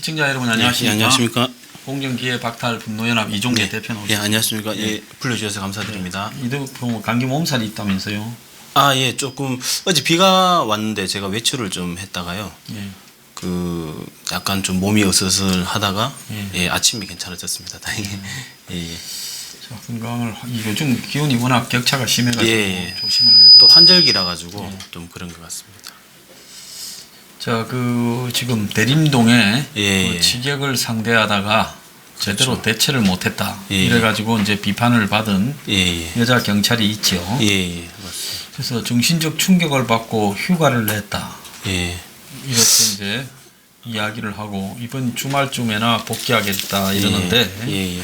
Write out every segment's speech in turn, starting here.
시청자 여러분 안녕하십니까? 예, 안녕하십니까? 공정기회 박탈 분노연합 이종재 대표 나오셨습니다. 예, 안녕하십니까? 예, 불러주셔서 감사드립니다. 이도 감기 몸살이 있다면서요? 아, 예, 조금 어제 비가 왔는데 제가 외출을 좀 했다가요. 예. 그 약간 좀 몸이 어슬어슬하다가 예. 예, 아침이 괜찮아졌습니다. 다행히. 예, 예. 자, 건강을 요즘 기온이 워낙 격차가 심해가지고 예. 조심을 해야 돼요. 또 환절기라 가지고 예. 좀 그런 것 같습니다. 자, 지금 대림동에 예, 그 예. 직역을 상대하다가 제대로 그렇죠. 대처를 못했다. 예. 이래가지고 이제 비판을 받은 예, 예. 여자 경찰이 있죠. 예, 예. 맞습니다. 그래서 정신적 충격을 받고 휴가를 냈다. 예. 이렇게 이제 이야기를 하고 이번 주말쯤에나 복귀하겠다 이러는데 예, 예.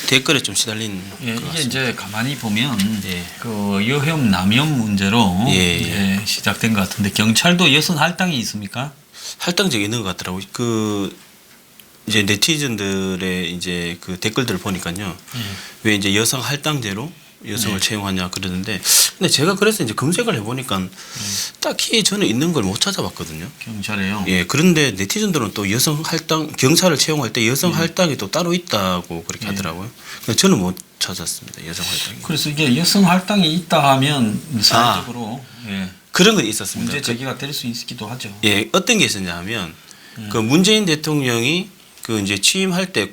댓글에 좀 시달린 예, 것 이게 같습니다. 이제 가만히 보면 예. 그 여혐 남혐 문제로 예, 이제 시작된 것 같은데 경찰도 여성 할당이 있습니까? 할당적이 있는 것 같더라고요. 그 이제 네티즌들의 이제 그 댓글들을 보니까요. 왜 이제 여성 할당제로 여성을 채용하냐 그러는데, 근데 제가 그래서 이제 검색을 해보니까 딱히 저는 있는 걸 못 찾아봤거든요. 경찰에요. 예, 그런데 네티즌들은 또 여성 할당 경찰을 채용할 때 여성 할당이 또 따로 있다고 그렇게 하더라고요. 근데 저는 못 찾았습니다. 여성 할당이. 그래서 이게 여성 할당이 있다 하면 사회적으로 그런 건 있었습니다. 문제 제기가 될 수 있기도 하죠. 예, 어떤 게 있었냐 하면 그 문재인 대통령이 그 이제 취임할 때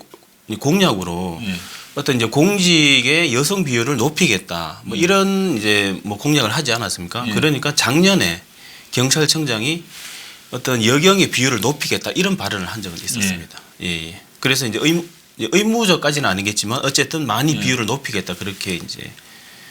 공약으로 예. 어떤 이제 공직의 여성 비율을 높이겠다 뭐 이런 이제 뭐 공약을 하지 않았습니까? 예. 그러니까 작년에 경찰청장이 어떤 여경의 비율을 높이겠다 이런 발언을 한 적은 있었습니다. 예. 예. 그래서 이제 의무적까지는 아니겠지만 어쨌든 많이 예. 비율을 높이겠다 그렇게 이제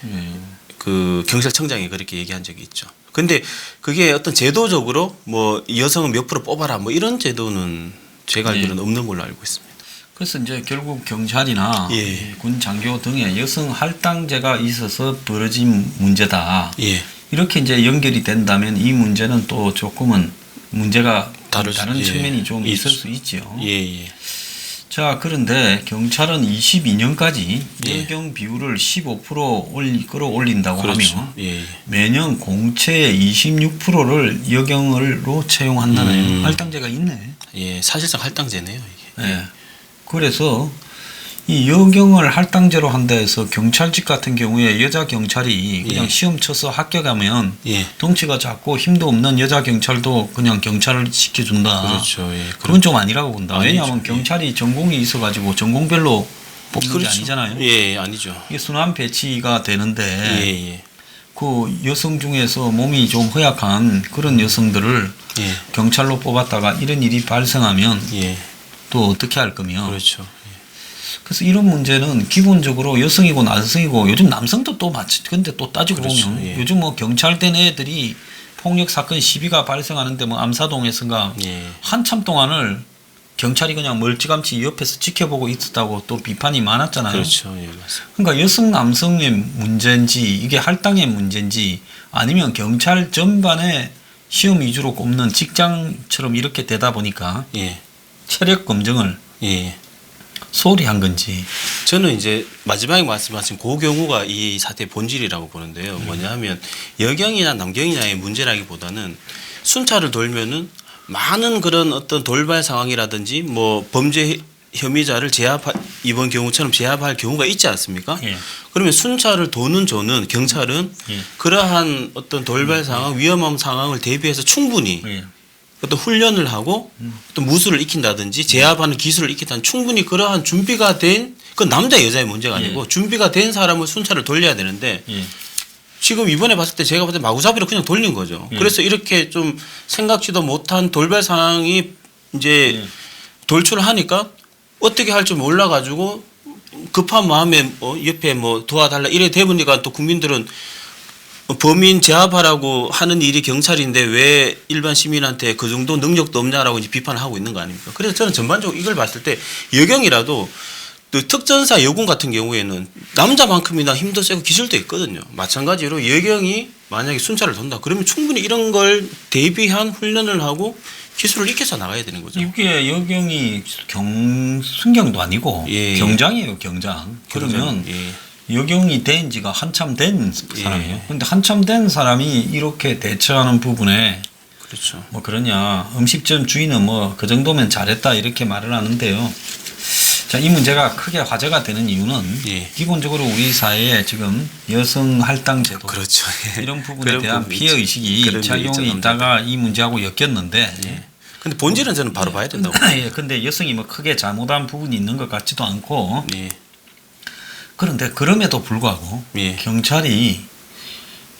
예. 그 경찰청장이 그렇게 얘기한 적이 있죠. 근데 그게 어떤 제도적으로 뭐 여성은 몇 프로 뽑아라 뭐 이런 제도는 제가 알기로는 없는 걸로 알고 있습니다. 그래서 이제 결국 경찰이나 예. 군 장교 등의 여성 할당제가 있어서 벌어진 문제다. 예. 이렇게 이제 연결이 된다면 이 문제는 또 조금은 문제가 다른 예. 측면이 좀 있을 수 있죠. 예, 예. 자, 그런데 경찰은 22년까지 예. 여경 비율을 15% 끌어올린다고 그렇죠. 하면 예. 매년 공채의 26%를 여경으로 채용한다는 음. 할당제가 있네. 예, 사실상 할당제네요, 이게. 예. 그래서 이 여경을 할당제로 한다 해서 경찰직 같은 경우에 여자 경찰이 그냥 예. 시험 쳐서 합격하면 예. 덩치가 작고 힘도 없는 여자 경찰도 그냥 경찰을 시켜준다. 그렇죠. 예. 그건 좀 아니라고 본다. 아니죠. 왜냐하면 경찰이 전공이 있어가지고 전공별로 뽑는 게 그렇죠. 아니잖아요. 예, 아니죠. 이게 순환 배치가 되는데 예, 예. 그 여성 중에서 몸이 좀 허약한 그런 여성들을 예. 경찰로 뽑았다가 이런 일이 발생하면 예. 또 어떻게 할 거며. 그렇죠. 그래서 이런 문제는 기본적으로 여성이고 남성이고 요즘 남성도 또 마치 근데 또 따지고 그렇죠. 보면 예. 요즘 뭐 경찰된 애들이 폭력 사건 시비가 발생하는데 뭐 암사동에선가 예. 한참 동안을 경찰이 그냥 멀찌감치 옆에서 지켜보고 있었다고 또 비판이 많았잖아요. 그렇죠. 예, 맞습니다. 그러니까 여성 남성의 문제인지 이게 할당의 문제인지 아니면 경찰 전반에 시험 위주로 꼽는 직장처럼 이렇게 되다 보니까 예. 체력 검증을 예. 소홀히 한 건지. 저는 이제 마지막에 말씀하신 그 경우가 이 사태의 본질이라고 보는데요. 뭐냐 하면 여경이나 남경이냐의 문제라기보다는 순찰을 돌면은 많은 그런 어떤 돌발 상황이라든지 뭐 범죄 혐의자를 이번 경우처럼 제압할 경우가 있지 않습니까? 예. 그러면 순찰을 도는 조는 경찰은 예. 그러한 어떤 돌발 상황, 위험한 상황을 대비해서 충분히 예. 어떤 훈련을 하고 어떤 무술을 익힌다든지 제압하는 기술을 익힌다든지 충분히 그러한 준비가 된 그건 남자 여자의 문제가 아니고 준비가 된 사람을 순찰을 돌려야 되는데 예. 지금 이번에 봤을 때 제가 봤을 때 마구잡이로 그냥 돌린 거죠. 그래서 이렇게 좀 생각지도 못한 돌발 상황이 이제 돌출을 하니까 어떻게 할 줄 몰라가지고 급한 마음에 옆에 뭐 도와달라 이래 대보니까 또 국민들은 범인 제압하라고 하는 일이 경찰인데 왜 일반 시민한테 그 정도 능력도 없냐라고 이제 비판을 하고 있는 거 아닙니까? 그래서 저는 전반적으로 이걸 봤을 때 여경이라도 그 특전사 여군 같은 경우에는 남자만큼이나 힘도 세고 기술도 있거든요. 마찬가지로 여경이 만약에 순찰을 돈다 그러면 충분히 이런 걸 대비한 훈련을 하고 기술을 익혀서 나가야 되는 거죠. 이게 여경이 순경도 아니고 예. 경장이에요, 경장. 그러면 예. 여경이 된 지가 한참 된 예. 사람이에요. 그런데 한참 된 사람이 이렇게 대처하는 부분에 그렇죠. 뭐 그러냐 음식점 주인은 뭐 그 정도면 잘했다 이렇게 말을 하는데요. 자, 이 문제가 크게 화제가 되는 이유는 예. 기본적으로 우리 사회에 지금 여성 할당 제도 그렇죠. 예. 이런 부분에 그런 대한 부분이 피해 있죠. 의식이 그런 게 작용이 있죠, 있다가 이 문제하고 엮였는데 예. 근데 본질은 저는 바로 봐야 된다고. 예, 근데 여성이 뭐 크게 잘못한 부분이 있는 것 같지도 않고 예. 그런데 그럼에도 불구하고 예. 경찰이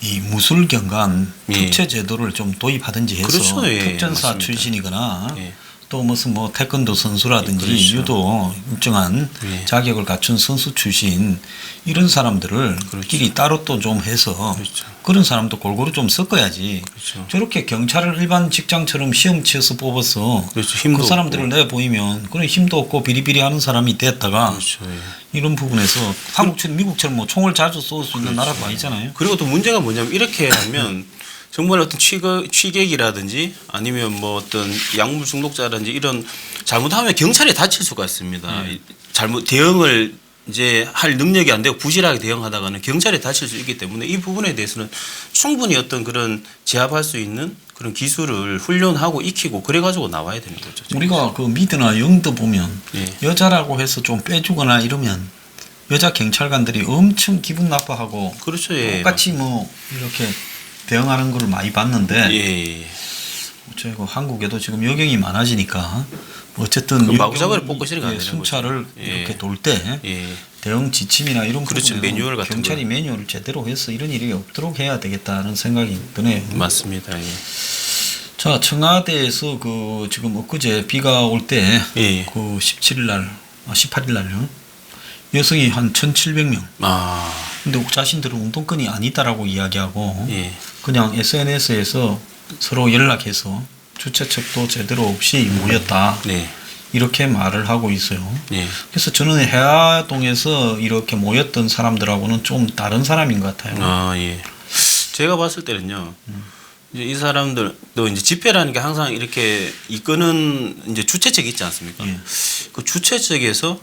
이 무술경관 예. 특채 제도를 좀 도입하든지 해서 그렇죠. 예, 특전사 맞습니다. 출신이거나 예. 또 무슨 뭐 태권도 선수라든지 그렇죠. 유도 일정한 예. 자격을 갖춘 선수 출신 이런 사람들을 그렇죠. 끼리 따로 또 좀 해서 그렇죠. 그런 사람도 골고루 좀 섞어야지. 그렇죠. 저렇게 경찰을 일반 직장처럼 시험 치어서 뽑아서 그렇죠. 힘도 그 사람들을 없고. 내 보이면 그런 힘도 없고 비리비리 하는 사람이 됐다가 그렇죠. 예. 이런 부분에서 한국처럼 미국처럼 뭐 총을 자주 쏠 수 있는 나라도 아니잖아요. 그리고 또 문제가 뭐냐면 이렇게 하면 정말 어떤 취객이라든지 아니면 뭐 어떤 약물 중독자라든지 이런 잘못하면 경찰에 다칠 수가 있습니다. 네. 잘못 대응을 이제 할 능력이 안 되고 부실하게 대응하다가는 경찰에 다칠 수 있기 때문에 이 부분에 대해서는 충분히 어떤 그런 제압할 수 있는 그런 기술을 훈련하고 익히고 그래가지고 나와야 되는 거죠. 우리가 그 미드나 영도 보면 예. 여자라고 해서 좀 빼주거나 이러면 여자 경찰관들이 엄청 기분 나빠하고 그렇죠. 예. 똑같이 뭐 이렇게 대응하는 걸 많이 봤는데 예. 저희가 한국에도 지금 여경이 많아지니까 어쨌든 그 마구잡이를 뽑고 시리가 안 되는 순찰을 거죠. 예. 이렇게 돌 때 예. 대응 지침이나 이런 그렇죠. 부분에는 매뉴얼 같은 경찰이 거. 매뉴얼을 제대로 해서 이런 일이 없도록 해야 되겠다는 생각이 드네요. 맞습니다. 예. 자, 청와대에서 그 지금 엊그제 비가 올 때 그 예. 17일 날, 18일 날요. 여성이 한 1,700명. 아. 근데 자신들은 운동권이 아니다라고 이야기하고 예. 그냥 SNS에서 서로 연락해서 주최측도 제대로 없이 모였다. 네. 이렇게 말을 하고 있어요. 예. 그래서 저는 해화동에서 이렇게 모였던 사람들하고는 좀 다른 사람인 것 같아요. 아, 예. 제가 봤을 때는요. 이제 이 사람들도 이제 집회라는 게 항상 이렇게 이끄는 이제 주최 측이 있지 않습니까? 예. 그 주최 측에서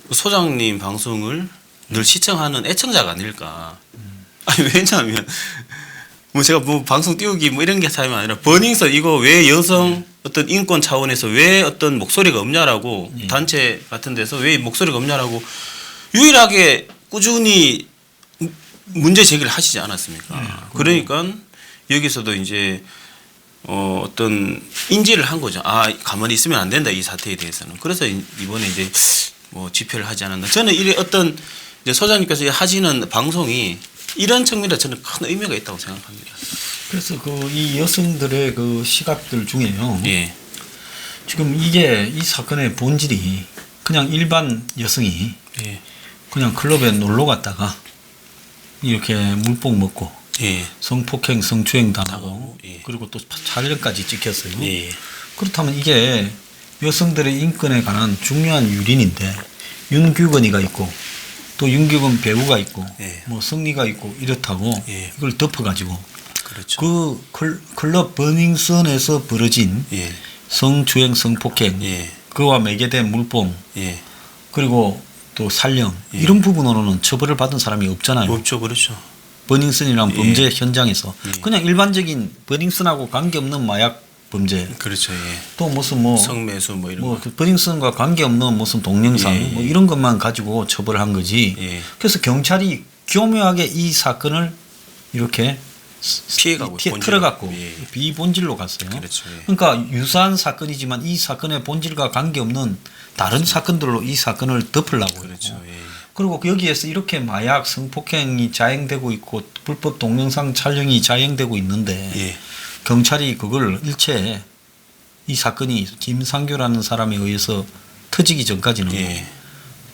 그 소장님 방송을 늘 시청하는 애청자가 아닐까. 아니, 왜냐하면 뭐 제가 뭐 방송 띄우기 뭐 이런 게 사람이 아니라 버닝썬 이거 왜 여성 어떤 인권 차원에서 왜 어떤 목소리가 없냐라고 예. 단체 같은 데서 왜 목소리가 없냐라고 유일하게 꾸준히 문제 제기를 하시지 않았습니까? 그러니까 여기서도 이제 어떤 인지를 한 거죠. 아, 가만히 있으면 안 된다 이 사태에 대해서는. 그래서 이번에 이제 뭐 집회를 하지 않았나. 저는 이 어떤 이제 소장님께서 하시는 방송이 이런 측면에서 저는 큰 의미가 있다고 생각합니다. 그래서 그 이 여성들의 그 시각들 중에요. 예, 지금 이게 이 사건의 본질이 그냥 일반 여성이 예, 그냥 클럽에 놀러 갔다가 이렇게 물복 먹고 예, 성폭행, 성추행 당하고 당하고, 예. 그리고 또 촬영까지 찍혔어요. 예, 그렇다면 이게 여성들의 인권에 관한 중요한 유린인데 윤규건이가 있고 또 윤규건 배우가 있고 예. 뭐 승리가 있고 이렇다고 예. 이걸 덮어가지고 그렇죠. 그 클럽 버닝썬에서 벌어진 예, 성추행, 성폭행 예, 그와 매개된 물뽕 예, 그리고 또 살령 예. 이런 부분으로는 처벌을 받은 사람이 없잖아요. 없죠, 그렇죠. 버닝썬이란 예. 범죄 현장에서 예. 그냥 일반적인 버닝썬하고 관계없는 마약 범죄 그렇죠, 예. 또 무슨 뭐 성매수 뭐 이런 뭐 거. 그 버닝썬과 관계없는 무슨 동영상 예. 뭐 이런 것만 가지고 처벌한 거지. 예. 그래서 경찰이 교묘하게 이 사건을 이렇게 피해가고 본질로. 틀어갖고 예. 비본질로 갔어요. 그렇죠, 예. 그러니까 유사한 사건이지만 이 사건의 본질과 관계없는 다른 사건들로 이 사건을 덮으려고 그렇죠, 했고 예. 그리고 여기에서 이렇게 마약 성폭행이 자행되고 있고 불법 동영상 촬영이 자행되고 있는데 예. 경찰이 그걸 일체 이 사건이 김상규라는 사람에 의해서 터지기 전까지는 예.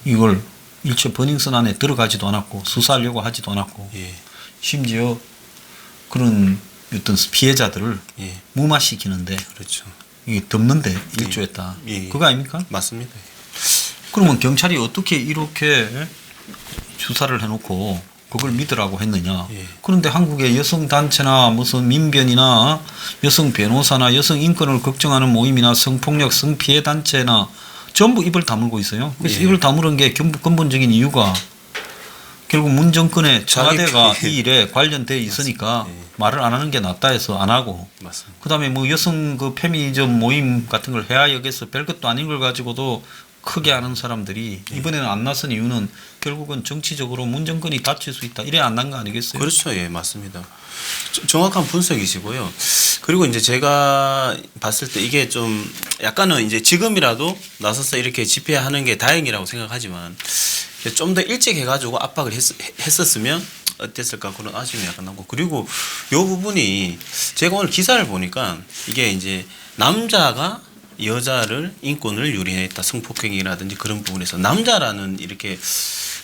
이걸 일체 버닝썬 안에 들어가지도 않았고 수사하려고 하지도 않았고 예. 심지어 그런 어떤 피해자들을 예. 무마시키는데 그렇죠. 이게 덮는데 일조했다. 예. 그거 아닙니까? 맞습니다. 그러면 경찰이 어떻게 이렇게 수사를 해놓고 그걸 믿으라고 했느냐. 예. 그런데 한국의 여성단체나 무슨 민변이나 여성 변호사나 여성 인권을 걱정하는 모임이나 성폭력 성피해 단체나 전부 입을 다물고 있어요. 그래서 예. 입을 다무는 게 근본적인 이유가 결국 문 정권의 청와대가 자기 이 일에 관련돼 있으니까 예. 말을 안 하는 게 낫다 해서 안 하고 맞습니다. 그다음에 뭐 여성 그 페미니즘 모임 같은 걸 해야역에서 별것도 아닌 걸 가지고도 크게 하는 사람들이 이번에는 안 나선 이유는 결국은 정치적으로 문 정권이 다칠 수 있다. 이래 안 난 거 아니겠어요? 그렇죠. 예, 맞습니다. 정확한 분석이시고요. 그리고 이제 제가 봤을 때 이게 좀 약간은 이제 지금이라도 나서서 이렇게 집회하는 게 다행이라고 생각하지만 좀 더 일찍 해가지고 압박을 했었으면 어땠을까 그런 아쉬움이 약간 나고 그리고 요 부분이 제가 오늘 기사를 보니까 이게 이제 남자가 여자를 인권을 유린했다 성폭행이라든지 그런 부분에서 남자라는 이렇게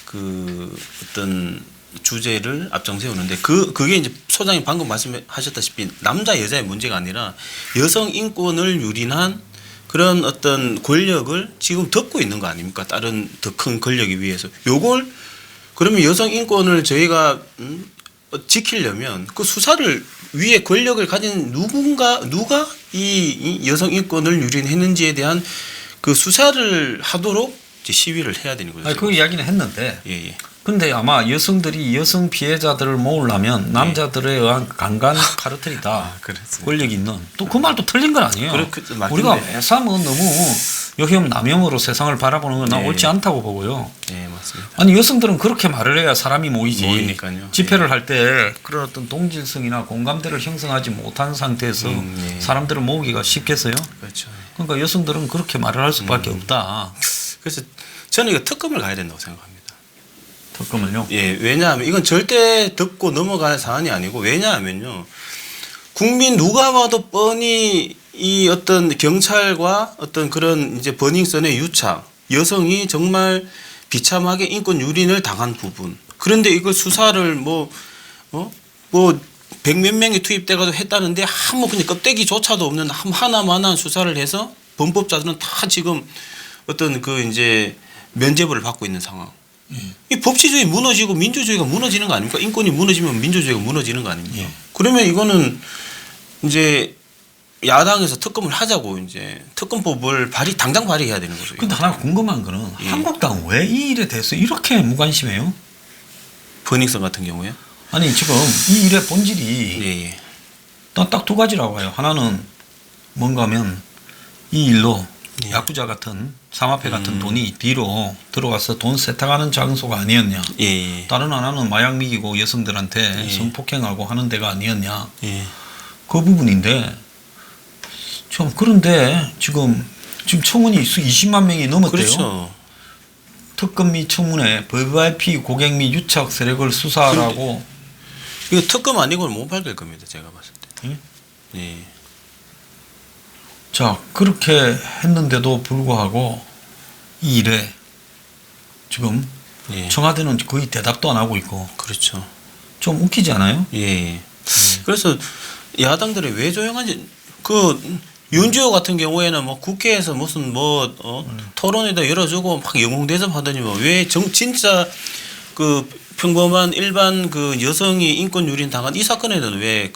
그 어떤 주제를 앞장 세우는데 그게 이제 소장님 방금 말씀하셨다시피 남자 여자의 문제가 아니라 여성 인권을 유린한 그런 어떤 권력을 지금 덮고 있는 거 아닙니까? 다른 더 큰 권력에 위해서 요걸 그러면 여성 인권을 저희가 지키려면 그 수사를 위에 권력을 가진 누가 이 여성 인권을 유린했는지에 대한 그 수사를 하도록 이제 시위를 해야 되는 거죠. 아니, 그 이야기는 했는데 예, 예. 근데 아마 여성들이 여성 피해자들을 모으려면 남자들에 의한 강간 카르텔이다. 그렇습니다. 권력이 있는. 또 그 말도 틀린 건 아니에요. 그렇게 맞는데. 우리가 매사 뭐 너무 여혐 남혐으로 세상을 바라보는 건 난 네. 옳지 않다고 보고요. 예, 맞습니다. 아니 여성들은 그렇게 말을 해야 사람이 모이지. 모이니까요. 집회를 할 때 그런 어떤 동질성이나 공감대를 형성하지 못한 상태에서 예. 사람들을 모으기가 쉽겠어요? 그렇죠. 그러니까 여성들은 그렇게 말을 할 수밖에 없다. 그래서 저는 이거 특검을 가야 된다고 생각합니다. 특검을요. 예, 왜냐하면 이건 절대 듣고 넘어갈 사안이 아니고 왜냐하면요. 국민 누가 봐도 뻔히 이 어떤 경찰과 어떤 그런 이제 버닝썬의 유착, 여성이 정말 비참하게 인권 유린을 당한 부분. 그런데 이걸 수사를 뭐 백몇 명이 투입돼가지고 했다는데 아무 그냥 껍데기조차도 없는 하나만한 수사를 해서 범법자들은 다 지금 어떤 그 이제 면죄부를 받고 있는 상황. 이 법치주의 무너지고 민주주의가 무너지는 거 아닙니까? 인권이 무너지면 민주주의가 무너지는 거 아닙니까? 예. 그러면 이거는 이제 야당에서 특검을 하자고 이제 특검법을 당장 발의해야 되는 거죠. 근데 하나 궁금한 거는 예. 한국당은 왜 이 일에 대해서 이렇게 무관심해요? 버닝썬 같은 경우에 아니 지금 이 일의 본질이 예. 딱 두 가지라고 해요. 하나는 뭔가 하면 이 일로 예. 야쿠자 같은 삼합회 같은 돈이 뒤로 들어와서 돈 세탁하는 장소가 아니었냐. 예. 다른 하나는 마약 미기고 여성들한테 예. 성폭행하고 하는 데가 아니었냐. 예. 그 부분인데 좀 그런데 지금 청문이 20만 명이 넘었대요. 그렇죠. 특검 및 청문회 VIP 고객 및 유착 세력을 수사하라고. 이거 특검 아니고는 못 밝힐 겁니다. 제가 봤을 때. 예? 예. 자 그렇게 했는데도 불구하고 이 일에 지금 예. 청와대는 거의 대답도 안 하고 있고 그렇죠. 좀 웃기지 않아요? 예. 그래서 야당들이 왜 조용한지 윤주호 같은 경우에는 뭐 국회에서 무슨 토론회도 열어주고 막 영웅대접 하더니 왜 진짜 그 평범한 일반 그 여성이 인권 유린 당한 이 사건에는 왜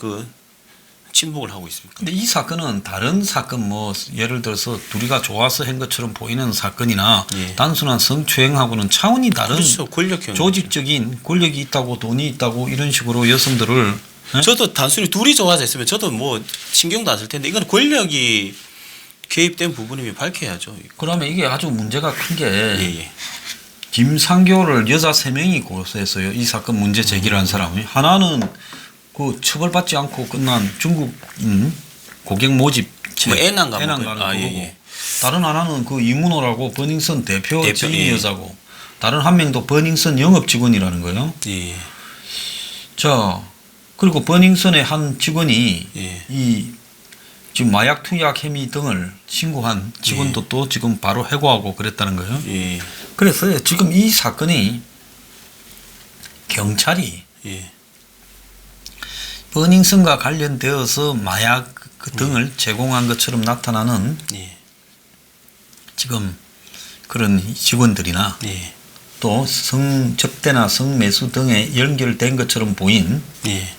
침묵을 하고 있습니까? 근데 이 사건은 다른 사건 예를 들어서 둘이가 좋아서 한 것처럼 보이는 사건이나 예. 단순한 성추행하고는 차원이 다른 그렇죠. 권력형. 조직적인 권력이 있다고 돈이 있다고 이런 식으로 여성들을 예? 저도 단순히 둘이 좋아서 했으면 저도 신경도 안 쓸 텐데 이건 권력이 개입된 부분이면 밝혀야죠. 그러면 이게 아주 문제가 큰 게 예. 김상교를 여자 3명이 고소했어요. 이 사건 문제 제기를 한 사람이. 하나는 그 처벌받지 않고 끝난 중국인 고객 모집체. 애난가 애난가는 아, 그거고. 예. 다른 하나는 그 이문호라고 버닝썬 대표 지인 예. 여자고. 다른 한 명도 버닝썬 영업 직원이라는 거예요. 예. 자, 그리고 버닝썬의 한 직원이 예. 이 지금 마약 투약 혐의 등을 신고한 직원도 또 지금 바로 해고하고 그랬다는 거예요. 예. 그래서 지금 이 사건이 경찰이 예. 버닝썬과 관련되어서 마약 등을 제공한 것처럼 나타나는 예. 지금 그런 직원들이나 예. 또 성접대나 성매수 등에 연결된 것처럼 보인 예.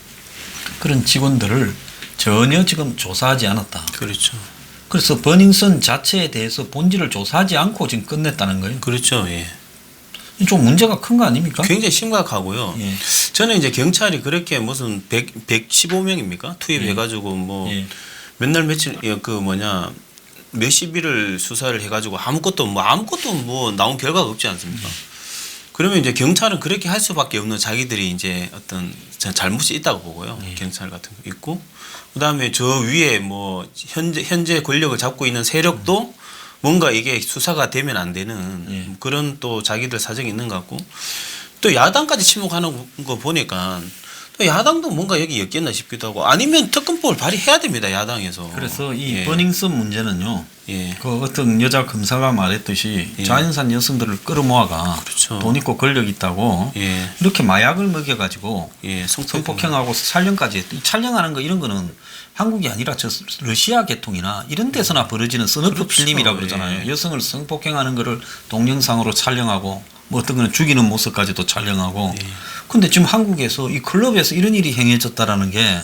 그런 직원들을 전혀 지금 조사하지 않았다. 그렇죠. 그래서 버닝썬 자체에 대해서 본질을 조사하지 않고 지금 끝냈다는 거예요. 그렇죠. 예. 좀 문제가 큰 거 아닙니까? 굉장히 심각하고요. 예. 저는 이제 경찰이 그렇게 무슨 115명입니까? 투입해가지고 뭐 예. 맨날 며칠 그 뭐냐 몇십 일을 수사를 해가지고 아무것도 뭐 나온 결과가 없지 않습니까? 그러면 이제 경찰은 그렇게 할 수밖에 없는 자기들이 이제 어떤 잘못이 있다고 보고요. 경찰 같은 거 있고 그다음에 저 위에 뭐 현재 권력을 잡고 있는 세력도 뭔가 이게 수사가 되면 안 되는 그런 또 자기들 사정이 있는 것 같고 또 야당까지 침묵하는 거 보니까 또 야당도 뭔가 여기 엮였나 싶기도 하고 아니면 특검법을 발의해야 됩니다. 야당에서. 그래서 이 예. 버닝썬 문제는요. 예. 그 어떤 여자 검사가 말했듯이 예. 자연산 여성들을 끌어모아가 그렇죠. 돈 있고 권력 있다고 예. 이렇게 마약을 먹여가지고 예. 성폭행하고 촬영까지 했. 촬영하는 거 이런 거는 한국이 아니라 저 러시아 계통이나 이런 데서나 벌어지는 서너프 그렇죠. 필름이라고 그러잖아요. 예. 여성을 성폭행하는 거를 동영상으로 촬영하고 뭐 어떤 거는 죽이는 모습까지도 촬영하고 예. 근데 지금 한국에서 이 클럽에서 이런 일이 행해졌다라는 게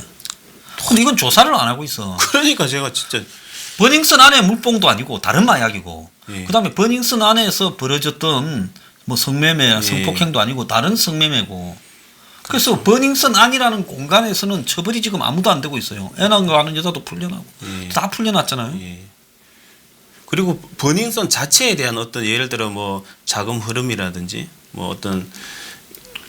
근데 이건 조사를 안 하고 있어. 그러니까 제가 진짜 버닝썬 안에 물뽕도 아니고 다른 마약이고 예. 그다음에 버닝썬 안에서 벌어졌던 뭐 성매매, 예. 성폭행도 아니고 다른 성매매고 그래서 버닝썬 안이라는 공간에서는 처벌이 지금 아무도 안 되고 있어요. 애 낳은 거 하는 여자도 풀려나고 예. 다 풀려났잖아요. 예. 그리고 버닝썬 자체에 대한 어떤 예를 들어 뭐 자금 흐름이라든지 뭐 어떤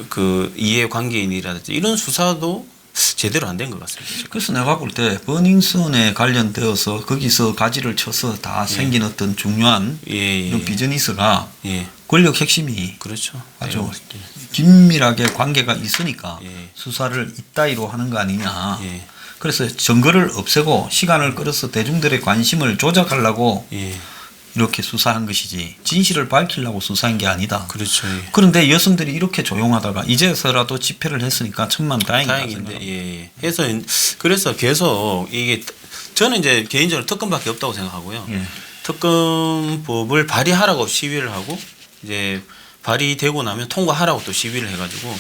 그 이해관계인이라든지 이런 수사도 제대로 안 된 것 같습니다. 그래서 내가 볼 때 버닝썬에 관련되어서 거기서 가지를 쳐서 다 생긴 어떤 중요한 예. 이런 비즈니스가 예. 권력 핵심이 그렇죠. 아주 내가 봤을 때. 긴밀하게 관계가 있으니까 예. 수사를 이따위로 하는 거 아니냐. 예. 그래서 증거를 없애고 시간을 끌어서 대중들의 관심을 조작하려고 예. 이렇게 수사한 것이지 진실을 밝히려고 수사한 게 아니다. 그렇죠. 예. 그런데 여성들이 이렇게 조용하다가 이제서라도 집회를 했으니까 천만 다행이다. 다행인데 생각합니다. 예. 해서 그래서 계속 이게 저는 이제 개인적으로 특검밖에 없다고 생각하고요. 예. 특검법을 발의하라고 시위를 하고 이제 발의되고 나면 통과하라고 또 시위를 해가지고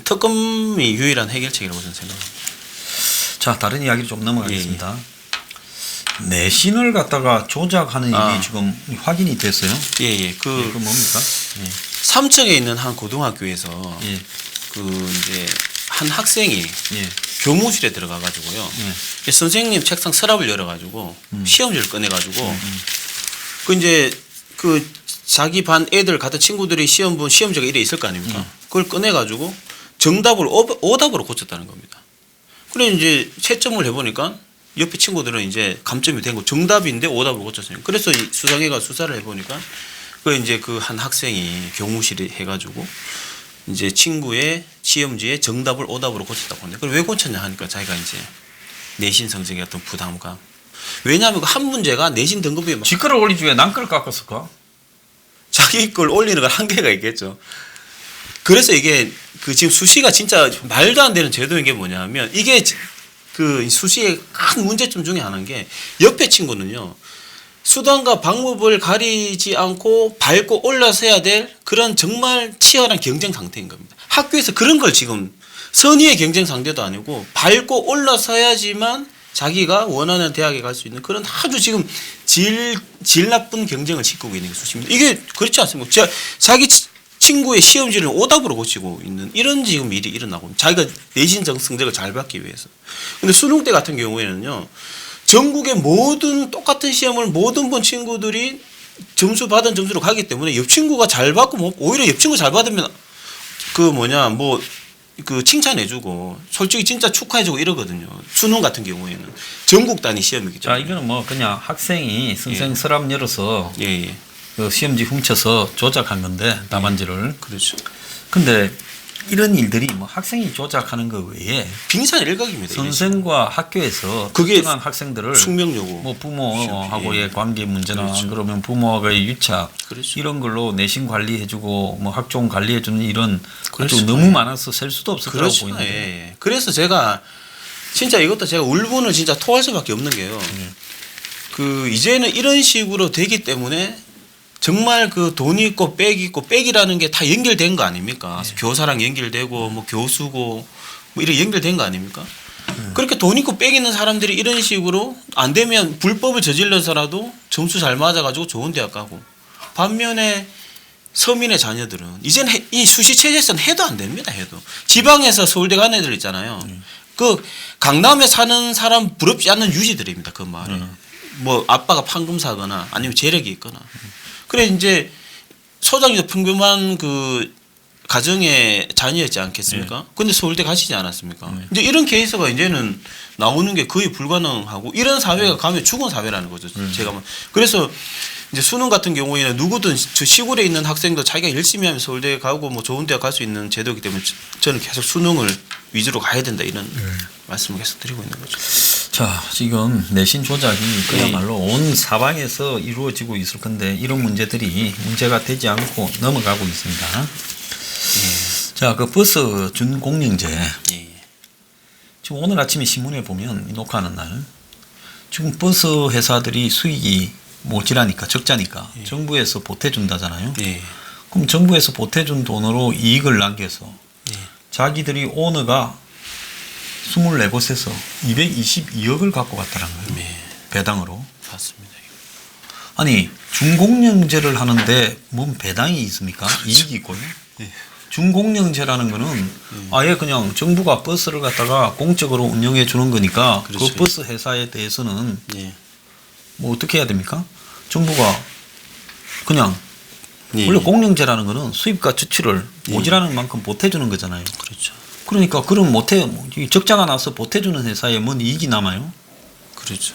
특검이 유일한 해결책이라고 저는 생각합니다. 자, 다른 이야기로 좀 넘어가겠습니다. 내신을 갖다가 조작하는 일이 지금 확인이 됐어요. 예예. 그 뭡니까? 예. 삼청에 있는 한 고등학교에서 예. 그 이제 한 학생이 예. 교무실에 들어가 가지고요. 예. 선생님 책상 서랍을 열어 가지고 시험지를 꺼내 가지고 그 이제 그 자기 반 애들 같은 친구들이 시험 본 시험지가 이래 있을 거 아닙니까? 그걸 꺼내 가지고 정답을 오답으로 고쳤다는 겁니다. 그래 이제 채점을 해 보니까 옆에 친구들은 이제 감점이 된 거 정답인데 오답으로 고쳤어요. 그래서 이 수사회가 수사를 해 보니까 그 이제 그 한 학생이 교무실에 해 가지고 이제 친구의 시험지에 정답을 오답으로 고쳤다고 하는데 그걸 왜 고쳤냐 하니까 자기가 이제 내신 성적의 어떤 부담감. 왜냐하면 그 한 문제가 내신 등급이 막 지 거를 올리지 왜 남 걸 깎았을까? 자기 걸 올리는 건 한계가 있겠죠. 그래서 이게 그 지금 수시가 진짜 말도 안 되는 제도인 게 뭐냐면 이게 그 수시의 큰 문제점 중에 하나인 게 옆에 친구는요. 수단과 방법을 가리지 않고 밟고 올라서야 될 그런 정말 치열한 경쟁 상태인 겁니다. 학교에서 그런 걸 지금 선의의 경쟁 상대도 아니고 밟고 올라서야지만 자기가 원하는 대학에 갈 수 있는 그런 아주 지금 질 나쁜 경쟁을 짓고 있는 게 수시입니다. 이게 그렇지 않습니까? 자기 친구의 시험지를 오답으로 고치고 있는 이런 지금 일이 일어나고 자기가 내신 성적을 잘 받기 위해서. 근데 수능 때 같은 경우에는요. 전국의 모든 똑같은 시험을 모든 본 친구들이 점수 받은 점수로 가기 때문에 옆 친구가 잘 받고 뭐 오히려 옆 친구 잘 받으면 그 뭐냐 뭐 그 칭찬해주고 솔직히 진짜 축하해주고 이러거든요. 수능 같은 경우에는 전국 단위 시험이기 자, 때문에. 이거는 뭐 그냥 학생이 선생 서랍 열어서 예. 그 시험지 훔쳐서 조작한 건데 답안지를. 그렇죠. 근데 이런 일들이 뭐 학생이 조작하는 거 외에 빙산 일각입니다. 선생과 학교에서 그게 특정한 학생들을 숙명 요구. 뭐 부모하고의 예. 관계 문제나 그렇죠. 그러면 부모와의 유착 그렇죠. 이런 걸로 내신 관리해주고 뭐 학종 관리해주는 일은 그렇죠. 아주 너무 많아서 셀 수도 없을 거라고 그렇죠. 보이는데. 예. 그래서 제가 진짜 이것도 제가 울분을 진짜 토할 수밖에 없는 게요. 그 이제는 이런 식으로 되기 때문에 정말 그 돈이 있고 빽이 있고 빽이라는 게 다 연결된 거 아닙니까? 교사랑 연결되고 뭐 교수고 뭐 이렇게 연결된 거 아닙니까? 그렇게 돈 있고 빽 있는 사람들이 이런 식으로 안 되면 불법을 저질러서라도 점수 잘 맞아가지고 좋은 대학 가고 반면에 서민의 자녀들은 이제는 이 수시 체제에서는 해도 안 됩니다. 해도 지방에서 서울대 간 애들 있잖아요. 그 강남에 사는 사람 부럽지 않는 유지들입니다. 그 말에 뭐 아빠가 판금사거나 아니면 재력이 있거나 그래 이제 소장님도 평범한 그 가정의 자녀였지 않겠습니까? 근데 서울대 가시지 않았습니까? 이제 이런 케이스가 이제는 나오는 게 거의 불가능하고 이런 사회가 가면 죽은 사회라는 거죠. 제가 그래서 이제 수능 같은 경우에는 누구든 저 시골에 있는 학생도 자기가 열심히 하면 서울대 가고 뭐 좋은 대학 갈 수 있는 제도이기 때문에 저는 계속 수능을 위주로 가야 된다 이런 말씀을 계속 드리고 있는 거죠. 자, 지금 내신 조작이 그야말로 온 사방에서 이루어지고 있을 건데 이런 문제들이 문제가 되지 않고 넘어가고 있습니다. 자, 그 버스 준공영제. 지금 오늘 아침에 신문에 보면 녹화하는 날 지금 버스 회사들이 수익이 모자라니까 적자니까 정부에서 보태준다잖아요. 그럼 정부에서 보태준 돈으로 이익을 남겨서 자기들이 오너가 24곳에서 222억을 갖고 갔다는 거예요. 배당으로. 맞습니다. 아니 준공영제를 하는데 뭔 배당이 있습니까? 이익이 있고요. 준공영제라는 거는 아예 그냥 정부가 버스를 갖다가 공적으로 운영해 주는 거니까 그렇죠. 그 버스 회사에 대해서는 뭐 어떻게 해야 됩니까? 정부가 그냥 원래 공영제라는 거는 수입과 지출을 모자라는 만큼 보태주는 거잖아요. 그렇죠. 그러니까 그럼 적자가 나서 보태주는 회사에 뭔 이익이 남아요? 그렇죠.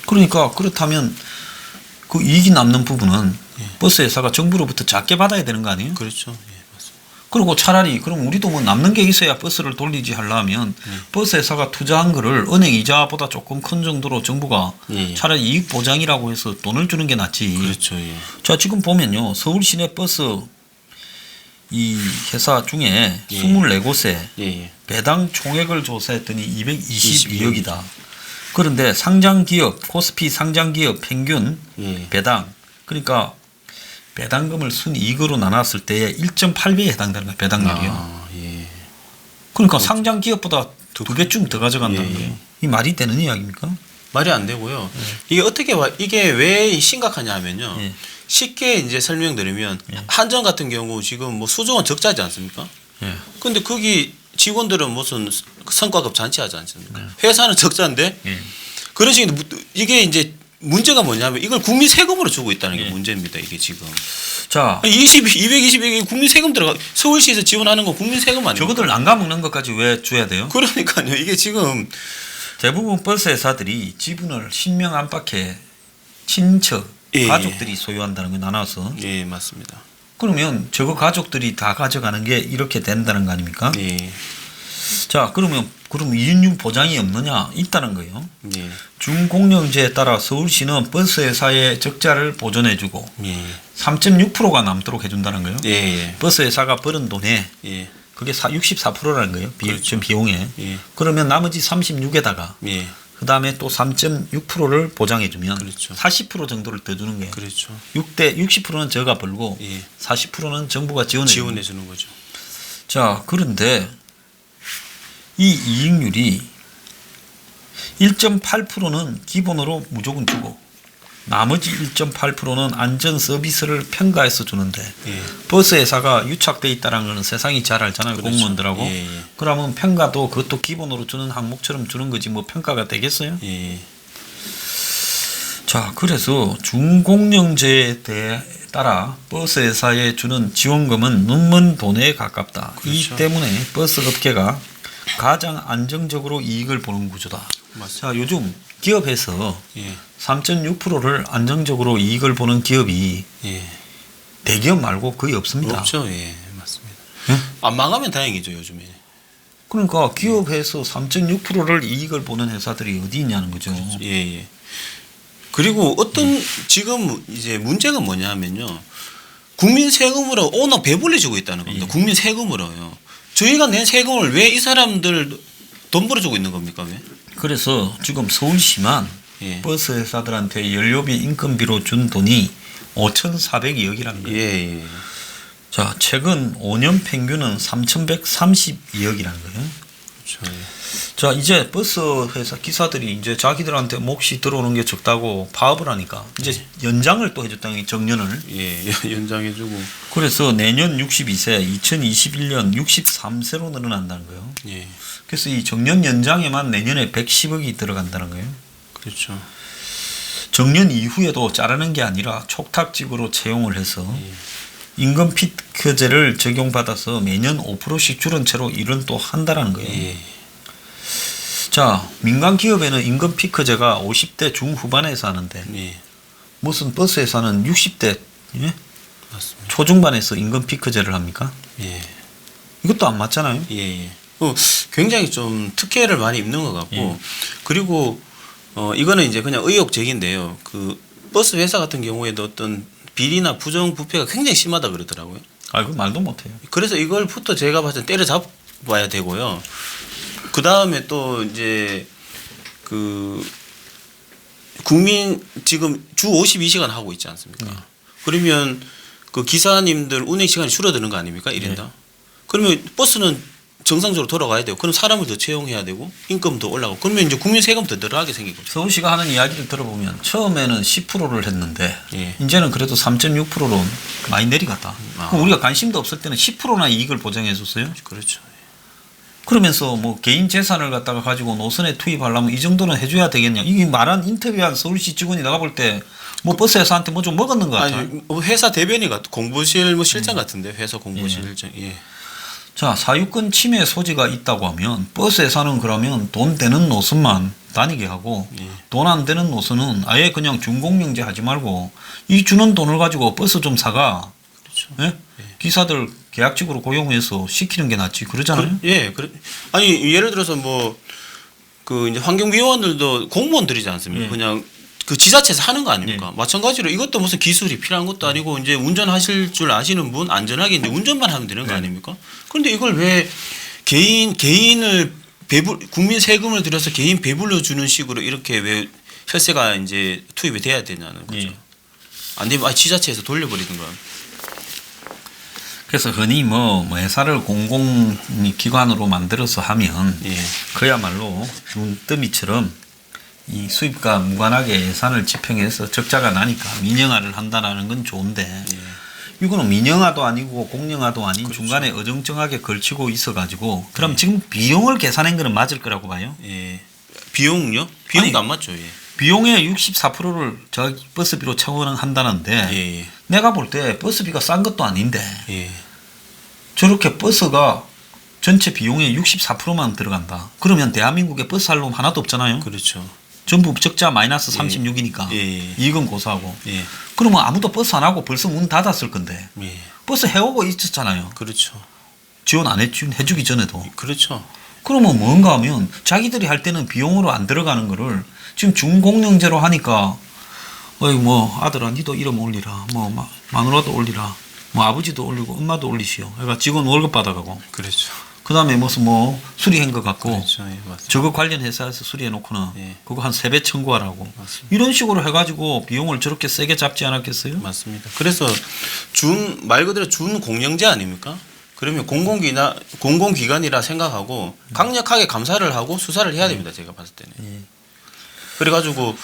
그러니까 그렇다면 그 이익이 남는 부분은 버스 회사가 정부로부터 작게 받아야 되는 거 아니에요? 그렇죠. 맞습니다. 그리고 차라리 그럼 우리도 뭐 남는 게 있어야 버스를 돌리지 하려면 버스 회사가 투자한 거를 은행 이자보다 조금 큰 정도로 정부가 차라리 이익 보장이라고 해서 돈을 주는 게 낫지. 그렇죠. 자, 지금 보면요. 서울 시내 버스 이 회사 중에 24곳에 배당 총액을 조사했더니 222억이다. 그런데 상장기업, 코스피 상장기업 평균 배당, 그러니까 배당금을 순이익으로 나눴을 때에 1.8배에 해당되는 거예요. 배당률이요. 그러니까 상장기업보다 2배쯤 더 가져간다는 거예요. 이 말이 되는 이야기입니까? 말이 안 되고요. 이게 왜 심각하냐 하면요. 쉽게 이제 설명드리면 한전 같은 경우 지금 뭐 수조원 적자지 않습니까? 근데 거기 직원들은 무슨 성과급 잔치하지 않습니까? 회사는 적자인데 그런 식으로 이게 이제 문제가 뭐냐면 이걸 국민 세금으로 주고 있다는 게 문제입니다. 이게 지금. 자, 220억이 국민 세금 들어가 서울시에서 지원하는 건 국민 세금 아니에요? 저것들 안 가먹는 것까지 왜 줘야 돼요? 그러니까요. 이게 지금 대부분 버스 회사들이 지분을 신명 안팎의 친척, 가족들이 소유한다는 거 나눠서. 맞습니다. 그러면 저거 가족들이 다 가져가는 게 이렇게 된다는 거 아닙니까? 자, 그럼 이윤율 보장이 없느냐? 있다는 거예요. 준공영제에 따라 서울시는 버스 회사의 적자를 보존해주고 3.6%가 남도록 해준다는 거예요. 버스 회사가 벌은 돈에 그게 64%라는 거예요. 그렇죠. 비용에. 그러면 나머지 36에다가 그 다음에 또 3.6%를 보장해주면 40% 정도를 더 주는 거예요. 60%는 저가 벌고 40%는 정부가 지원해 주는 거죠. 자, 그런데 이 이익률이 1.8%는 기본으로 무조건 주고 나머지 1.8%는 안전 서비스를 평가해서 주는데 버스 회사가 유착돼 있다는 것은 세상이 잘 알잖아요. 공무원들하고. 그러면 평가도 그것도 기본으로 주는 항목처럼 주는 거지 뭐 평가가 되겠어요? 자, 그래서 준공영제에 따라 버스 회사에 주는 지원금은 눈먼 돈에 가깝다. 이 때문에 버스 업계가 가장 안정적으로 이익을 보는 구조다. 자, 요즘 기업에서 3.6%를 안정적으로 이익을 보는 기업이 대기업 말고 거의 없습니다. 없죠. 맞습니다. 안 망하면 다행이죠, 요즘에. 그러니까 기업에서 3.6%를 이익을 보는 회사들이 어디 있냐는 거죠. 그리고 어떤 지금 이제 문제가 뭐냐면요. 국민 세금으로 오너 배불리 주고 있다는 겁니다. 국민 세금으로요. 저희가 낸 세금을 왜 이 사람들 돈 벌어주고 있는 겁니까? 왜? 그래서 지금 서울시만 버스 회사들한테 연료비 인건비로 준 돈이 5,402억이라는 거예요. 자, 최근 5년 평균은 3,132억이라는 거예요. 그렇죠. 예. 자, 이제 버스 회사 기사들이 이제 자기들한테 몫이 들어오는 게 적다고 파업을 하니까 이제 연장을 또 해줬다는 게 정년을. 예, 연장해주고. 그래서 내년 62세, 2021년 63세로 늘어난다는 거예요. 예, 그래서 이 정년 연장에만 내년에 110억이 들어간다는 거예요. 그렇죠. 정년 이후에도 자르는 게 아니라 촉탁직으로 채용을 해서 임금 피크제를 적용받아서 매년 5%씩 줄은 채로 일은 또 한다라는 거예요. 예, 자, 민간 기업에는 임금 피크제가 50대 중후반에서 하는데 예, 무슨 버스 회사는 60대 예? 맞습니다. 초중반에서 임금 피크제를 합니까? 예, 이것도 안 맞잖아요. 예, 예. 굉장히 좀 특혜를 많이 입는 것 같고, 예. 그리고 이거는 이제 그냥 의혹적인데요. 그 버스 회사 같은 경우에도 어떤 비리나 부정부패가 굉장히 심하다 그러더라고요. 아, 이거 말도 못해요. 그래서 이걸부터 제가 봤을 때 때려잡아야 되고요. 그 다음에 또 이제 그 국민 지금 주 52시간 하고 있지 않습니까? 그러면 그 기사님들 운행 시간이 줄어드는 거 아닙니까? 1인당. 그러면 버스는 정상적으로 돌아가야 돼요. 그럼 사람을 더 채용해야 되고 임금도 올라가고 그러면 이제 국민 세금 더 들어가게 생기거든요. 서울시가 하는 이야기를 들어보면 처음에는 10%를 했는데 예. 이제는 그래도 3.6%로 많이 내려갔다. 아. 그럼 우리가 관심도 없을 때는 10%나 이익을 보장해 줬어요. 그렇죠. 그러면서 뭐 개인 재산을 갖다가 가지고 노선에 투입하려면 이 정도는 해줘야 되겠냐. 이게 말한 인터뷰한 서울시 직원이 나가 볼 때 뭐 버스 회사한테 뭐 좀 먹었는 것 같아요. 아니 회사 대변인 같 공보실 뭐 실장 같은데 회사 공보실 실장. 예. 자, 사유권 침해 소지가 있다고 하면 버스 회사는 그러면 돈 되는 노선만 다니게 하고 예. 돈 안 되는 노선은 아예 그냥 준공영제 하지 말고 이 주는 돈을 가지고 버스 좀 사가. 그렇죠. 예? 기사들 계약직으로 고용해서 시키는 게 낫지. 그러잖아요. 예, 그래. 아니 예를 들어서 뭐 그 이제 환경위원들도 공무원들이지 않습니까? 예. 그냥 그 지자체에서 하는 거 아닙니까? 마찬가지로 이것도 무슨 기술이 필요한 것도 아니고 이제 운전하실 줄 아시는 분 안전하게 이제 운전만 하면 되는 거 아닙니까? 그런데 이걸 왜 개인을 국민 세금을 들여서 개인 배불러 주는 식으로 이렇게 왜 혈세가 이제 투입이 돼야 되냐는 거죠. 예. 안 되면 지자체에서 돌려버리는 거야. 그래서 흔히 뭐 회사를 공공기관으로 만들어서 하면 예. 그야말로 눈더미처럼 이 수입과 무관하게 예산을 집행해서 적자가 나니까 민영화를 한다는 건 좋은데 이거는 민영화도 아니고 공영화도 아닌 그렇죠. 중간에 어정쩡하게 걸치고 있어가지고 그럼 지금 비용을 계산한 거는 맞을 거라고 봐요. 예. 비용요? 비용도 아니, 안 맞죠. 예. 비용의 64%를 저 버스비로 차원한다는데 예. 내가 볼 때 버스비가 싼 것도 아닌데 예. 저렇게 버스가 전체 비용의 64%만 들어간다. 그러면 대한민국에 버스 할 놈 하나도 없잖아요. 그렇죠. 전부 적자 마이너스 36이니까 예. 이익은 고사하고. 예. 그러면 아무도 버스 안 하고 벌써 문 닫았을 건데 예. 버스 해오고 있었잖아요. 그렇죠. 지원 안 해주기 전에도. 그렇죠. 그러면 뭔가 하면 자기들이 할 때는 비용으로 안 들어가는 거를 지금 준공영제로 하니까 어이 뭐 아들아 니도 이름 올리라 뭐 마누라도 올리라 뭐 아버지도 올리고 엄마도 올리시오. 그러니까 직원 월급 받아가고 그렇죠. 그 다음에 무슨 뭐 수리한 것 같고 그렇죠. 예, 맞습니다. 저거 관련 회사에서 수리해 놓고는 예. 그거 한 3배 청구하라고 맞습니다. 이런 식으로 해가지고 비용을 저렇게 세게 잡지 않았겠어요? 맞습니다. 그래서 말 그대로 준 공영제 아닙니까? 그러면 공공기관이라 생각하고 강력하게 감사를 하고 수사를 해야 됩니다. 제가 봤을 때는. 예. 그래가지고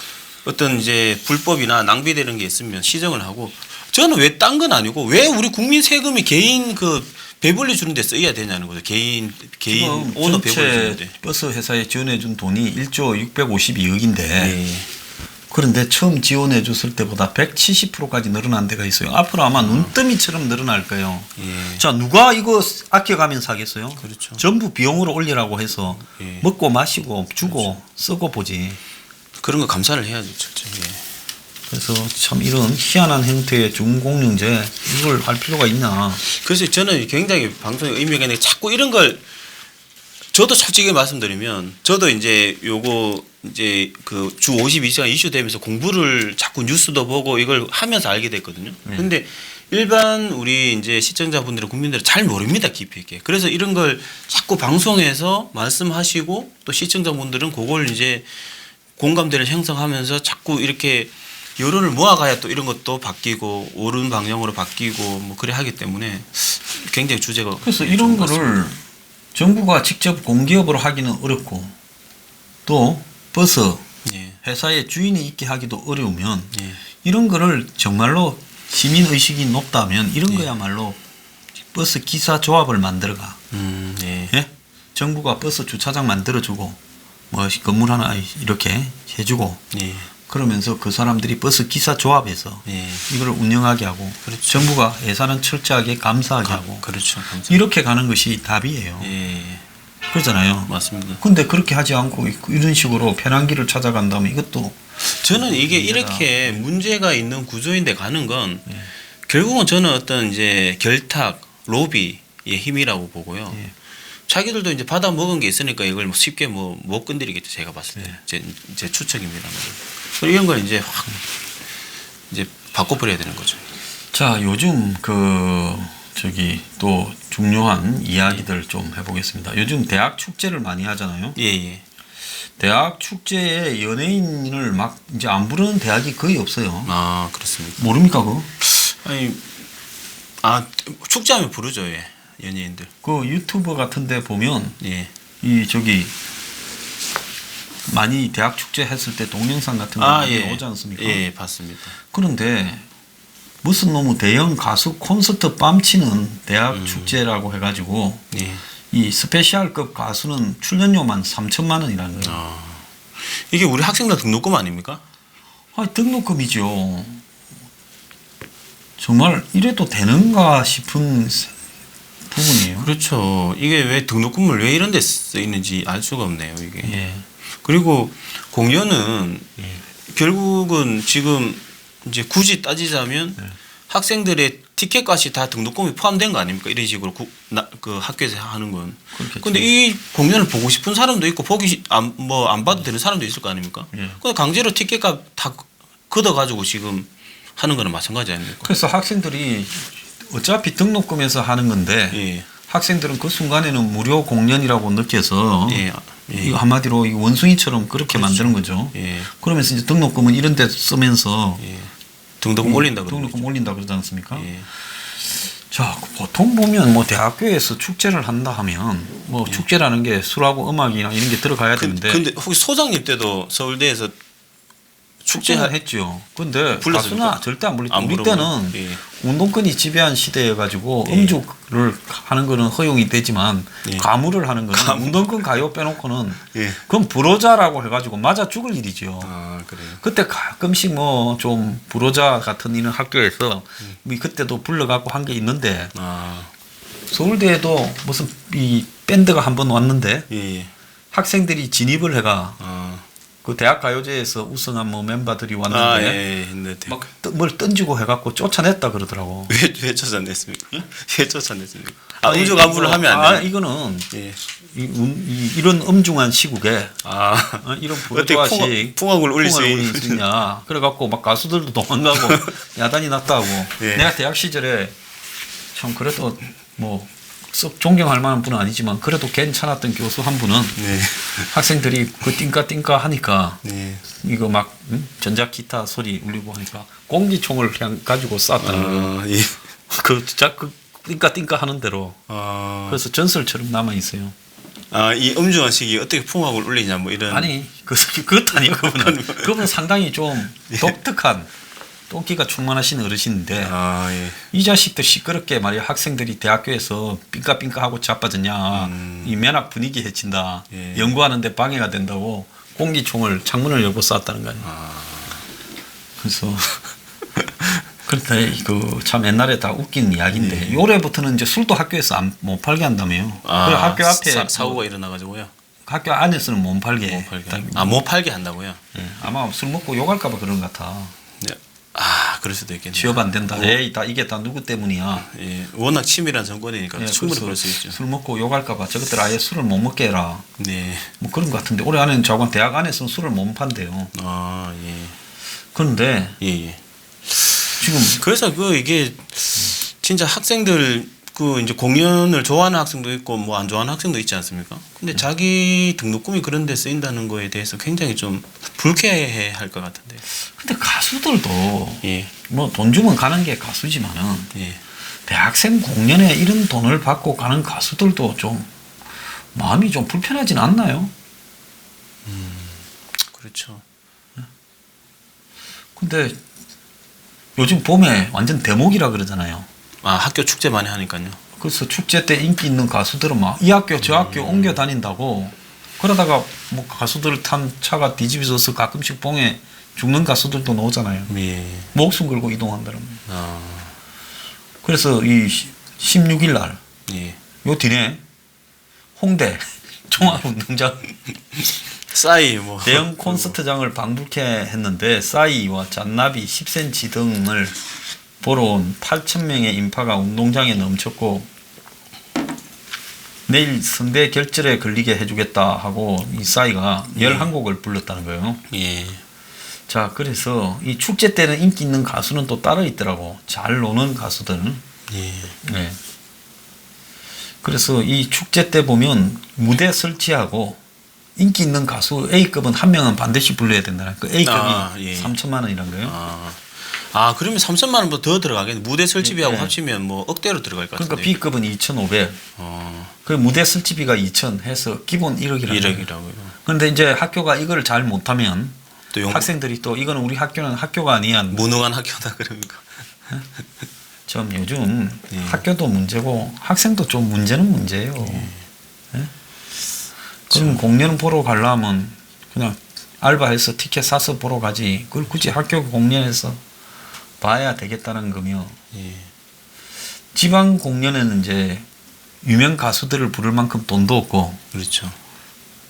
어떤 이제 불법이나 낭비되는 게 있으면 시정을 하고 저는 왜 딴 건 아니고 왜 우리 국민 세금이 개인 그 배불리 주는 데 써야 되냐는 거죠. 개인 지금 오너 배불리 전체 주는데. 버스 회사에 지원해 준 돈이 1조 652억인데 예. 그런데 처음 지원해 줬을 때보다 170%까지 늘어난 데가 있어요. 앞으로 아마 눈더미처럼 늘어날 거예요. 예. 자, 누가 이거 아껴가면서 하겠어요? 그렇죠. 전부 비용으로 올리라고 해서 예. 먹고 마시고 주고 쓰고 보지. 그런 거 감사를 해야죠. 철저히. 예. 그래서 참 이런 희한한 형태의 준공영제 이걸 할 필요가 있나. 그래서 저는 굉장히 방송에 의미가 있는 게 자꾸 이런 걸 저도 솔직히 말씀드리면 저도 이제 요거 이제 그 주 52시간 이슈되면서 공부를 자꾸 뉴스도 보고 이걸 하면서 알게 됐거든요. 근데 일반 우리 이제 시청자분들은 국민들은 잘 모릅니다. 깊이 있게. 그래서 이런 걸 자꾸 방송에서 말씀하시고 또 시청자분들은 그걸 이제 공감대를 형성하면서 자꾸 이렇게 여론을 모아가야 또 이런 것도 바뀌고 옳은 방향으로 바뀌고 뭐 그래 하기 때문에 굉장히 주제가 그래서 좋은 이런 것 같습니다. 거를 정부가 직접 공기업으로 하기는 어렵고 또 버스 예. 회사의 주인이 있게 하기도 어려우면 예. 이런 거를 정말로 시민 의식이 높다면 이런 예. 거야말로 버스 기사 조합을 만들어가. 예. 예? 정부가 버스 주차장 만들어주고 뭐 건물 하나 이렇게 해주고 예. 그러면서 그 사람들이 버스 기사 조합해서 예. 이걸 운영하게 하고 그렇죠. 정부가 예산은 철저하게 감사하게 하고 그렇죠. 감사합니다. 이렇게 가는 것이 답이에요. 예. 그러잖아요. 맞습니다. 근데 그렇게 하지 않고 이런 식으로 편한 길을 찾아간다면 이것도 저는 이게 문제다. 이렇게 문제가 있는 구조인데 가는 건 예. 결국은 저는 어떤 이제 결탁, 로비의 힘이라고 보고요. 예. 자기들도 이제 받아 먹은 게 있으니까 이걸 뭐 쉽게 뭐 못 건드리겠죠. 제가 봤을 때. 예. 제 추측입니다. 그리고 이런 걸 이제 확 이제 바꿔버려야 되는 거죠. 자, 요즘 또 중요한 이야기들 좀 해보겠습니다. 요즘 대학 축제를 많이 하잖아요. 예, 예. 대학 축제에 연예인을 막 이제 안 부르는 대학이 거의 없어요. 아, 그렇습니까? 모릅니까 그거? 아니, 축제하면 부르죠, 예. 연예인들. 그 유튜브 같은데 보면 예. 많이 대학 축제 했을 때 동영상 같은 거 많이 오지 않습니까? 예, 봤습니다. 그런데 무슨 놈의 대형 가수 콘서트 뺨치는 대학 축제라고 해가지고 예. 이 스페셜급 가수는 출연료만 3천만 원이라는 거예요. 이게 우리 학생들 등록금 아닙니까? 등록금이죠. 정말 이래도 되는가 싶은 부분이에요. 그렇죠. 이게 왜 등록금을 왜 이런 데 쓰이는지 알 수가 없네요, 이게. 예. 그리고 공연은 예. 결국은 지금 이제 굳이 따지자면 네. 학생들의 티켓 값이 다 등록금이 포함된 거 아닙니까? 이런 식으로 그 학교에서 하는 건. 그렇겠죠. 근데 이 공연을 보고 싶은 사람도 있고 안 봐도 되는 사람도 있을 거 아닙니까? 예. 근데 강제로 티켓값 다 걷어가지고 지금 하는 거는 마찬가지 아닙니까? 그래서 학생들이 어차피 등록금에서 하는 건데 예. 학생들은 그 순간에는 무료 공연이라고 느껴서 예. 예. 이거 한마디로 이 원숭이처럼 그렇게 그렇죠. 만드는 거죠. 예. 그러면서 이제 등록금은 이런 데 쓰면서 예. 등록금 올린다 그러죠. 등록금 올린다 그러지 않습니까? 예. 자, 보통 보면 뭐 대학교에서 축제를 한다 하면 뭐 축제라는 게 술하고 음악이나 이런 게 들어가야 되는데 근데 혹시 소장님 때도 서울대에서 축제는 했죠. 근데 불렀습니까? 가수나 절대 안 불렀죠. 안 우리 부르고요. 때는 예. 운동권이 지배한 시대여가지고 예. 음주를 하는 거는 허용이 되지만 예. 가무를 하는 거는 운동권 가요 빼놓고는 예. 그건 불호자라고 해가지고 맞아 죽을 일이죠. 아, 그래요. 그때 가끔씩 뭐 좀 불호자 같은 이런 학교에서 뭐 그때도 불러갖고 한 게 있는데 아, 서울대에도 무슨 이 밴드가 한 번 왔는데 예. 학생들이 진입을 해가 아, 그 대학 가요제에서 우승한 뭐 멤버들이 아, 왔는데 예. 네. 막 뭘 던지고 해갖고 쫓아냈다 그러더라고. 왜 쫓아냈습니까? 왜 쫓아냈습니까? 음주 간부를 하면 안 돼요. 이거는 예. 이런 엄중한 시국에 아, 이런 어떻게 불호자식 풍악을 올릴 수 있냐. 그래갖고 막 가수들도 도망가고 야단이 났다고. 예. 내가 대학 시절에 참 그래도 뭐 썩 존경할 만한 분은 아니지만 그래도 괜찮았던 교수 한 분은 네. 학생들이 그 띵까띵까 하니까 네. 이거 막 전자 기타 소리 울리고 하니까 공기총을 그냥 가지고 쐈다는 거예요. 아, 예. 그 띵까띵까 하는 대로. 아, 그래서 전설처럼 남아 있어요. 이 음주한 시기 어떻게 풍악을 울리냐 뭐 이런. 아니 그것도 아니에요. 그분은 상당히 좀 독특한 똥기가 충만하신 어르신인데 아, 예. 이 자식도 시끄럽게 말이야 학생들이 대학교에서 삥까삥까 하고 자빠졌냐 이 면학 분위기 해친다 예. 연구하는데 방해가 된다고 공기총을 창문을 열고 쐈다는 거 아니에요. 그래서 그러니까 그 참 옛날에 다 웃긴 이야기인데 예. 올해부터는 이제 술도 학교에서 못 팔게 한다며요. 그리고 학교 앞에 사고가 일어나가지고요. 학교 안에서는 못 팔게. 못 팔게. 못 팔게 한다고요? 예, 아마 술 먹고 욕할까봐 그런 것 같아. 네. 아, 그럴 수도 있겠네요. 취업 안 된다. 에이, 이게 다 누구 때문이야. 예, 워낙 치밀한 정권이니까 예, 충분히 그래서 그럴 수 있죠. 술 먹고 욕할까봐 저것들 아예 술을 못 먹게 해라. 네. 뭐 그런 것 같은데 올해 안에는 자관 대학 안에서는 술을 못 판대요. 아, 예. 그런데 예, 예. 지금 그래서 이게 진짜 학생들 이제 공연을 좋아하는 학생도 있고 뭐 안 좋아하는 학생도 있지 않습니까? 근데 자기 등록금이 그런 데 쓰인다는 거에 대해서 굉장히 좀 불쾌해 할 것 같은데. 근데 가수들도 예. 뭐 돈 주면 가는 게 가수지만은 예. 대학생 공연에 이런 돈을 받고 가는 가수들도 좀 마음이 좀 불편하진 않나요? 그렇죠. 근데 요즘 봄에 완전 대목이라 그러잖아요. 아, 학교 축제 많이 하니까요. 그래서 축제 때 인기 있는 가수들은 막 이 학교 저 학교 옮겨 다닌다고 그러다가 뭐 가수들 탄 차가 뒤집어져서 가끔씩 봉에 죽는 가수들도 나오잖아요. 예. 목숨 걸고 이동한다는 거예요. 아, 그래서 이 16일 날 예. 요 뒤에 홍대 종합운동장 싸이 뭐 대형 콘서트장을 방불케 했는데 싸이와 잔나비 10cm 등을 보러 온 8,000명의 인파가 운동장에 넘쳤고 내일 성대 결절에 걸리게 해주겠다 하고 이 싸이가 11곡을 불렀다는 거예요. 예. 자, 그래서 이 축제 때는 인기 있는 가수는 또 따로 있더라고. 잘 노는 가수들. 예. 네. 그래서 이 축제 때 보면 무대 설치하고 인기 있는 가수 A급은 한 명은 반드시 불러야 된다는 그 A급이 예. 3천만 원이란 거예요. 아, 그러면 3천만 원보다 더 들어가겠네. 무대 설치비하고 예. 합치면 뭐 억대로 들어갈 것 그러니까 같은데. B급은 2,500. 그 무대 설치비가 2,000 해서 기본 1억이라는 거예요. 1억이라고요. 그런데 이제 학교가 이걸 잘 못하면 또 학생들이 또 이거는 우리 학교는 학교가 아니야. 무능한 학교다 그러니까. 좀 요즘 예. 학교도 문제고 학생도 좀 문제는 문제예요. 예? 그럼 공연 보러 가려면 그냥 알바해서 티켓 사서 보러 가지. 그걸 굳이 학교 공연에서 봐야 되겠다는 거며 예. 지방 공연에는 이제 유명 가수들을 부를 만큼 돈도 없고 그렇죠.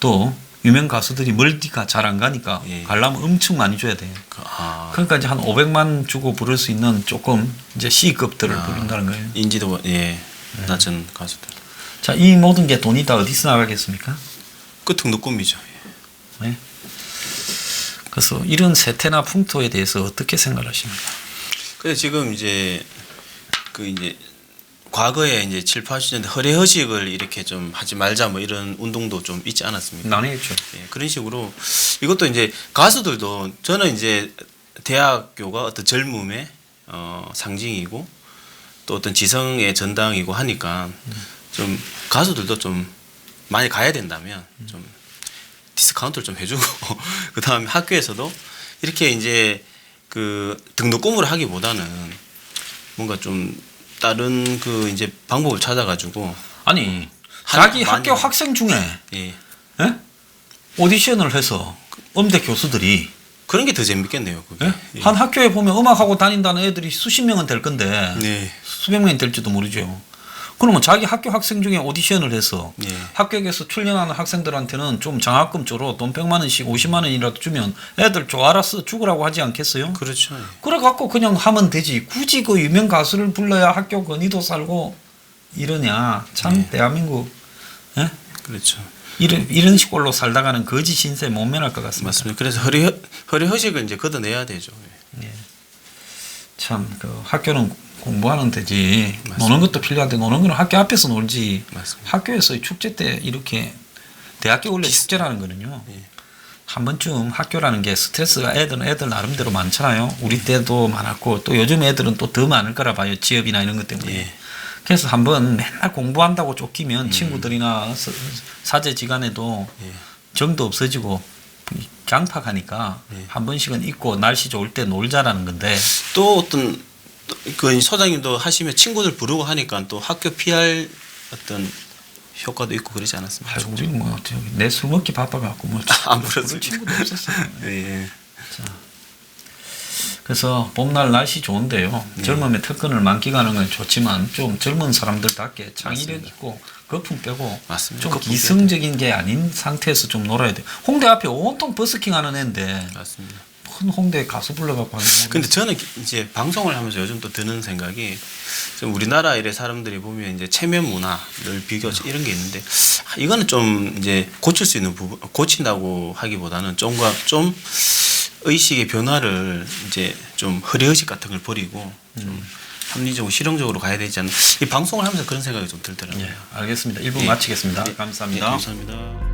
또 유명 가수들이 멀디가 잘 안 가니까 예. 가려면 엄청 많이 줘야 돼요. 그러니까 이제 한 500만 주고 부를 수 있는 조금 이제 C급들을 부른다는 거예요. 인지도 낮은 가수들. 자, 이 모든 게 돈이 다 어디서 나가겠습니까? 그 등록금이죠. 네. 그래서 이런 세태나 풍토에 대해서 어떻게 생각하십니까? 근데 지금 이제 과거에 이제 7, 80년대 허례허식을 이렇게 좀 하지 말자 뭐 이런 운동도 좀 있지 않았습니까? 나뉘었죠. 예, 그런 식으로 이것도 이제 가수들도 저는 이제 대학교가 어떤 젊음의 상징이고 또 어떤 지성의 전당이고 하니까 좀 가수들도 좀 많이 가야 된다면 좀 디스카운트를 좀 해주고 그 다음에 학교에서도 이렇게 이제 그 등록금으로 하기보다는 뭔가 좀 다른 그 이제 방법을 찾아가지고 아니 자기 많이 학교 학생 중에 예. 예? 오디션을 해서 음대 교수들이 그런 게 더 재밌겠네요. 그게. 예? 예. 한 학교에 보면 음악하고 다닌다는 애들이 수십 명은 될 건데 네. 수백 명이 될지도 모르죠. 그러면 자기 학교 학생 중에 오디션을 해서 예. 합격해서 출연하는 학생들한테는 좀 장학금 쪽으로 돈 100만 원씩 50만 원이라도 주면 애들 알아서 죽으라고 하지 않겠어요? 그렇죠. 예. 그래 갖고 그냥 하면 되지. 굳이 그 유명 가수를 불러야 학교 건의도 살고 이러냐. 참 네. 대한민국 예? 그렇죠. 이런 식으로 살다가는 거지 신세 못 면할 것 같습니다. 맞습니다. 그래서 허례허식을 이제 걷어내야 되죠. 예. 참 그 학교는 공부하는 데지 맞습니다. 노는 것도 필요한데 노는 거는 학교 앞에서 놀지 맞습니다. 학교에서 축제 때 이렇게 대학교 원래 축제라는 거는요 예. 한 번쯤 학교라는 게 스트레스가 애들은 애들 나름대로 많잖아요. 우리 때도 많았고 또 요즘 애들은 또 더 많을 거라 봐요. 취업이나 이런 것 때문에. 예. 그래서 한번 맨날 공부한다고 쫓기면 친구들이나 사제지간에도 예. 정도 없어지고 강팍하니까 예. 한 번씩은 있고 날씨 좋을 때 놀자라는 건데 또 어떤 그 소장님도 하시면 친구들 부르고 하니까 또 학교 PR 어떤 효과도 있고 그러지 않았습니까? 아이고 우리는 뭐 내 술 먹기 바빠갖고 뭐 안 부를 부르죠. 친구도 없었어요. 예. 그래서 봄날 날씨 좋은데요. 젊음의 특권을 만끽하는 건 좋지만 좀 젊은 사람들답게 창의력 있고 거품 빼고 맞습니다. 좀 거품 기성적인 게 아닌 상태에서 좀 놀아야 돼요. 홍대 앞에 온통 버스킹하는 애인데 맞습니다. 큰 홍대 가수 불러갖고 하는 거. 근데 저는 이제 방송을 하면서 요즘 또 드는 생각이 좀 우리나라 이래 사람들이 보면 이제 체면 문화 늘 비교 이런 게 있는데 이거는 좀 이제 고칠 수 있는 부분 고친다고 하기보다는 좀 의식의 변화를 이제 좀 허례의식 같은 걸 버리고 좀 합리적으로 실용적으로 가야 되지 않나 이 방송을 하면서 그런 생각이 좀 들더라고요. 예, 알겠습니다. 1부 예. 마치겠습니다. 예. 감사합니다. 예, 감사합니다.